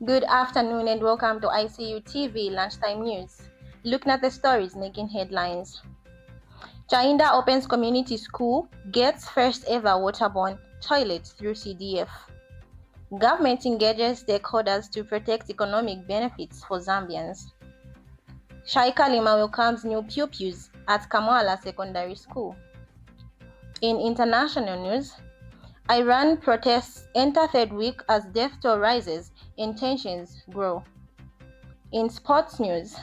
Good afternoon and welcome to ICU TV Lunchtime News. Looking at the stories making headlines. Chainda opens community school, gets first ever Waterborne toilets through CDF. Government engages stakeholders to protect economic benefits for Zambians. Syakalima welcomes new pupils at Kamwala Secondary School. In international news, Iran protests enter third week as death toll rises and tensions grow. In sports news,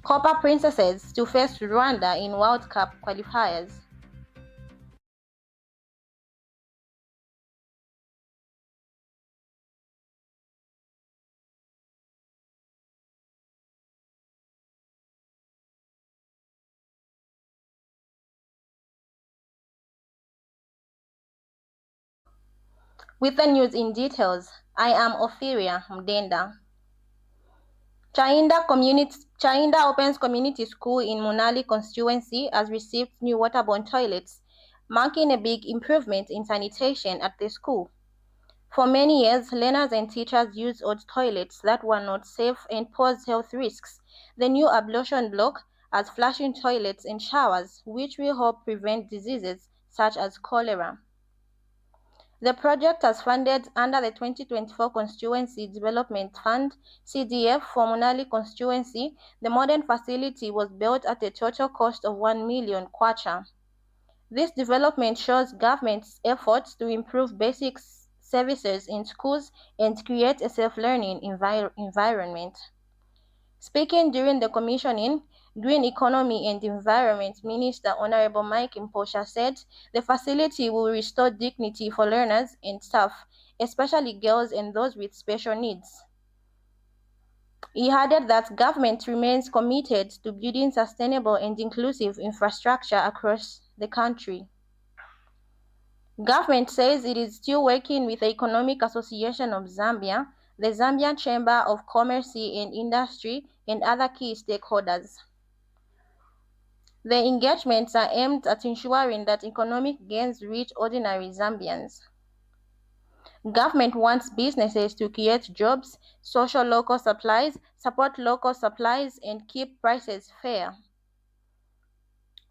Copper Princesses to face Rwanda in World Cup qualifiers. With the news in details, I am Ophelia Mdenda. Chainda opens community school in Munali constituency as received new waterborne toilets, marking a big improvement in sanitation at the school. For many years, learners and teachers used old toilets that were not safe and posed health risks. The new ablution block has flushing toilets and showers, which will help prevent diseases such as cholera. The project was funded under the 2024 Constituency Development Fund (CDF) for Munali constituency. The modern facility was built at a total cost of 1 million kwacha. This development shows government's efforts to improve basic services in schools and create a safe learning environment. Speaking during the commissioning, Green Economy and Environment Minister Honorable Mike Mposha said the facility will restore dignity for learners and staff, especially girls and those with special needs. He added that government remains committed to building sustainable and inclusive infrastructure across the country. Government says it is still working with the Economic Association of Zambia, the Zambian Chamber of Commerce and Industry, and other key stakeholders. The engagements are aimed at ensuring that economic gains reach ordinary Zambians. Government wants businesses to create jobs, social local supplies, support local supplies, and keep prices fair.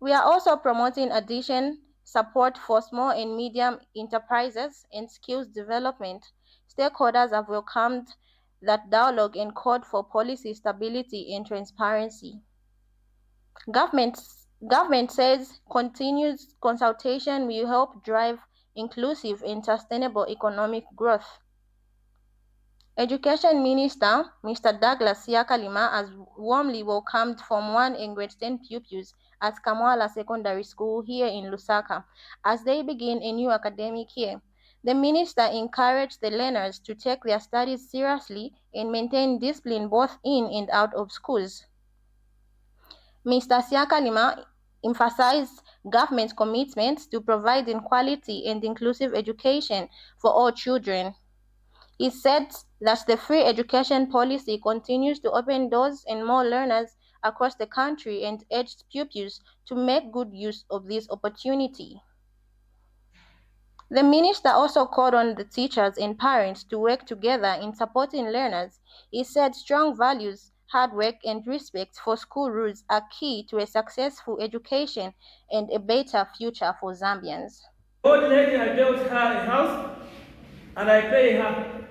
We are also promoting addition support for small and medium enterprises and skills development. Stakeholders have welcomed that dialogue and called for policy stability and transparency. Government says continuous consultation will help drive inclusive and sustainable economic growth. Education Minister Mr. Douglas Syakalima has warmly welcomed Form 1 and Grade 10 pupils at Kamwala Secondary School here in Lusaka as they begin a new academic year. The minister encouraged the learners to take their studies seriously and maintain discipline both in and out of schools. Mr. Syakalima emphasized government's commitment to providing quality and inclusive education for all children. He said that the free education policy continues to open doors and more learners across the country and urged pupils to make good use of this opportunity. The minister also called on the teachers and parents to work together in supporting learners. He said strong values, hard work, and respect for school rules are key to a successful education and a better future for Zambians. Old lady, I built her a house and I pay her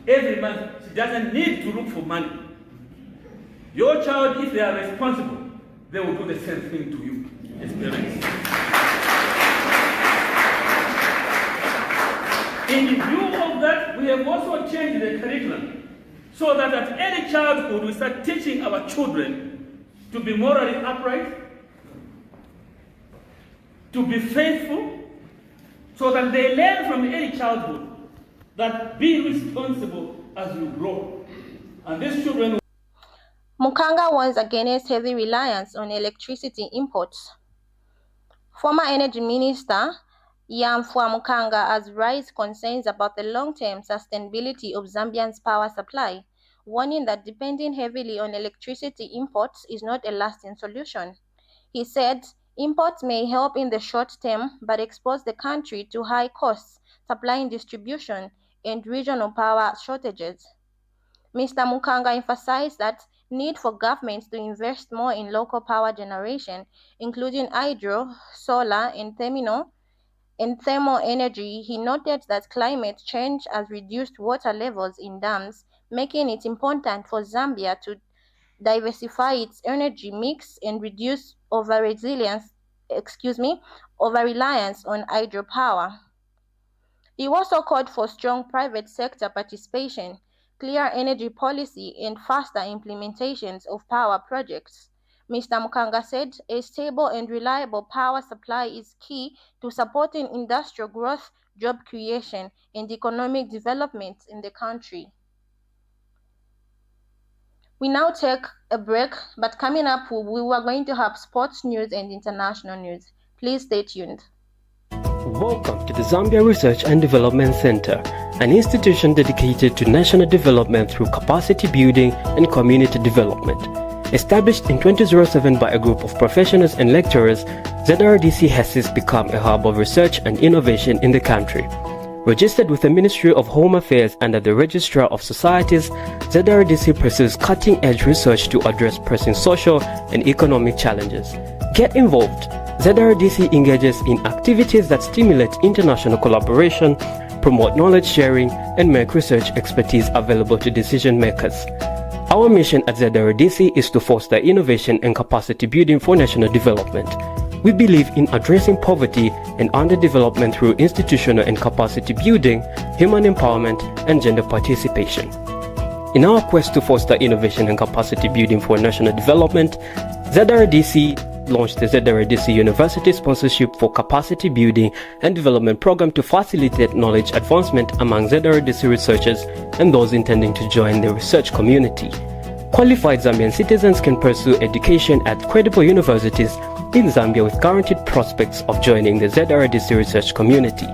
every month. She doesn't need to look for money. Your child, if they are responsible, they will do the same thing to you as parents. In view of that, we have also changed the curriculum so that at early childhood we start teaching our children to be morally upright, to be faithful, so that they learn from early childhood that be responsible as you grow. And these children. Mukanga warns against heavy reliance on electricity imports. Former Energy Minister Yamfua Mukanga has raised concerns about the long-term sustainability of Zambia's power supply, warning that depending heavily on electricity imports is not a lasting solution. He said imports may help in the short term but expose the country to high costs, supply and distribution, and regional power shortages. Mr. Mukanga emphasized that need for governments to invest more in local power generation, including hydro, solar, and thermal energy. He noted that climate change has reduced water levels in dams, making it important for Zambia to diversify its energy mix and reduce over-reliance on hydropower. He also called for strong private sector participation, clear energy policy, and faster implementations of power projects. Mr. Mukanga said a stable and reliable power supply is key to supporting industrial growth, job creation, and economic development in the country. We now take a break, but coming up, we are going to have sports news and international news. Please stay tuned. Welcome to the Zambia Research and Development Center, an institution dedicated to national development through capacity building and community development. Established in 2007 by a group of professionals and lecturers, ZRDC has since become a hub of research and innovation in the country. Registered with the Ministry of Home Affairs under the Registrar of Societies, ZRDC pursues cutting-edge research to address pressing social and economic challenges. Get involved. ZRDC engages in activities that stimulate international collaboration, promote knowledge sharing, and make research expertise available to decision makers. Our mission at ZRDC is to foster innovation and capacity building for national development. We believe in addressing poverty and underdevelopment through institutional and capacity building, human empowerment, and gender participation. In our quest to foster innovation and capacity building for national development, ZRDC launched the ZRDC University Sponsorship for Capacity Building and Development Program to facilitate knowledge advancement among ZRDC researchers and those intending to join the research community. Qualified Zambian citizens can pursue education at credible universities in Zambia with guaranteed prospects of joining the ZRDC research community.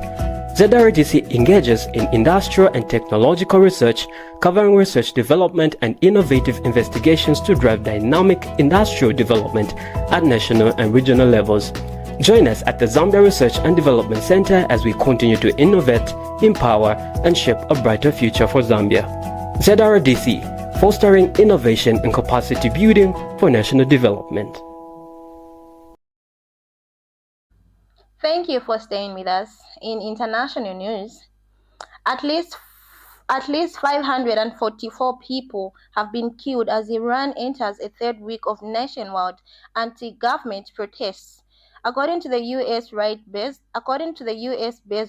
ZRDC engages in industrial and technological research, covering research development and innovative investigations to drive dynamic industrial development at national and regional levels. Join us at the Zambia Research and Development Center as we continue to innovate, empower, and shape a brighter future for Zambia. ZRDC, fostering innovation and capacity building for national development. Thank you for staying with us. In international news, at least 544 people have been killed as Iran enters a third week of nationwide anti-government protests. According to the US-based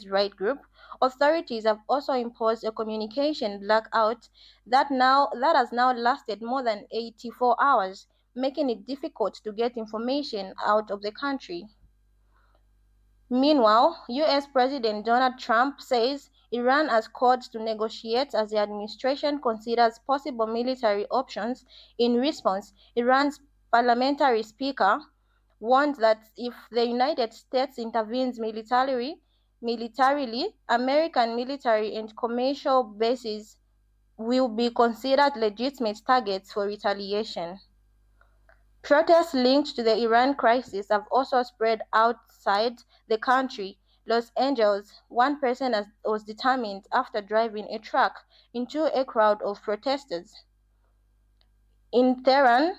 Right Group, authorities have also imposed a communication blackout that has now lasted more than 84 hours, making it difficult to get information out of the country. Meanwhile, US President Donald Trump says Iran has called to negotiate as the administration considers possible military options. In response, Iran's parliamentary speaker warned that if the United States intervenes militarily, American military and commercial bases will be considered legitimate targets for retaliation. Protests linked to the Iran crisis have also spread outside the country. Los Angeles, one person was detained after driving a truck into a crowd of protesters. In Tehran,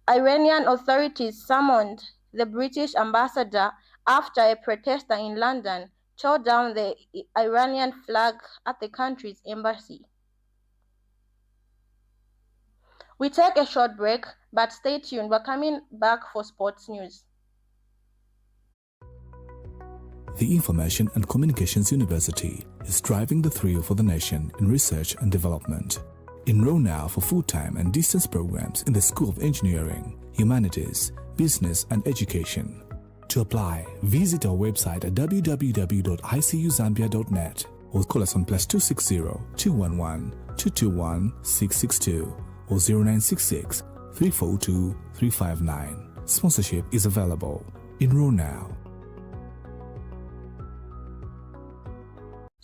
Iranian authorities summoned the British ambassador after a protester in London tore down the Iranian flag at the country's embassy. We take a short break, but stay tuned. We're coming back for sports news. The Information and Communications University is driving the thrill for the nation in research and development. Enroll now for full-time and distance programs in the School of Engineering, Humanities, Business and Education. To apply, visit our website at www.icuzambia.net or call us on +260 211 221 662 or 0966 342 359. Sponsorship is available. Enroll now.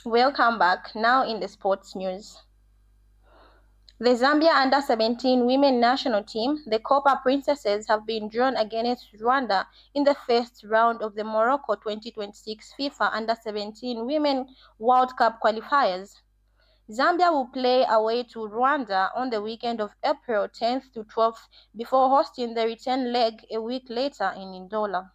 Welcome back. Now in the sports news. The Zambia under-17 women national team, the Copper Princesses, have been drawn against Rwanda in the first round of the Morocco 2026 FIFA under-17 Women World Cup qualifiers. Zambia will play away to Rwanda on the weekend of April 10th to 12th before hosting the return leg a week later in Ndola.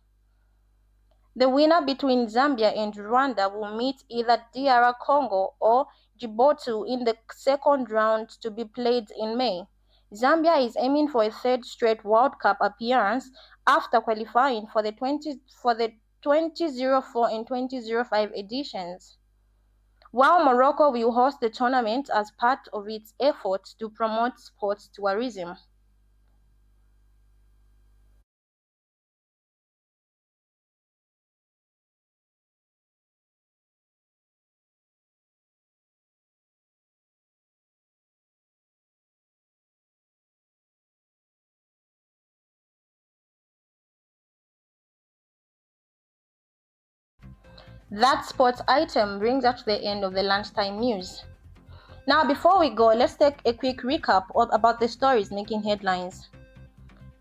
The winner between Zambia and Rwanda will meet either DR Congo or Djibouti in the second round to be played in May. Zambia is aiming for a third straight World Cup appearance after qualifying for the 2004 and 2005 editions, while Morocco will host the tournament as part of its efforts to promote sports tourism. That sports item brings us to the end of the lunchtime news. Now, before we go, let's take a quick recap about the stories making headlines.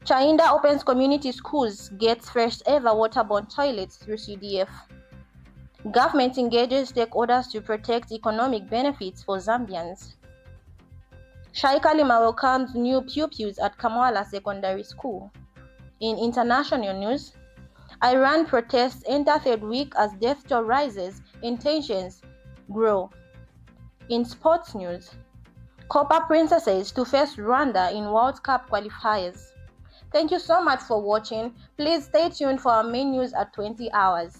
Chainda opens community schools, gets first ever waterborne toilets through CDF. Government engages stakeholders to protect economic benefits for Zambians. Syakalima welcomes new pupils at Kamwala Secondary School. In international news, Iran protests enter third week as death toll rises and tensions grow. In sports news, Copper Princesses to face Rwanda in World Cup qualifiers. Thank you so much for watching. Please stay tuned for our main news at 20 hours.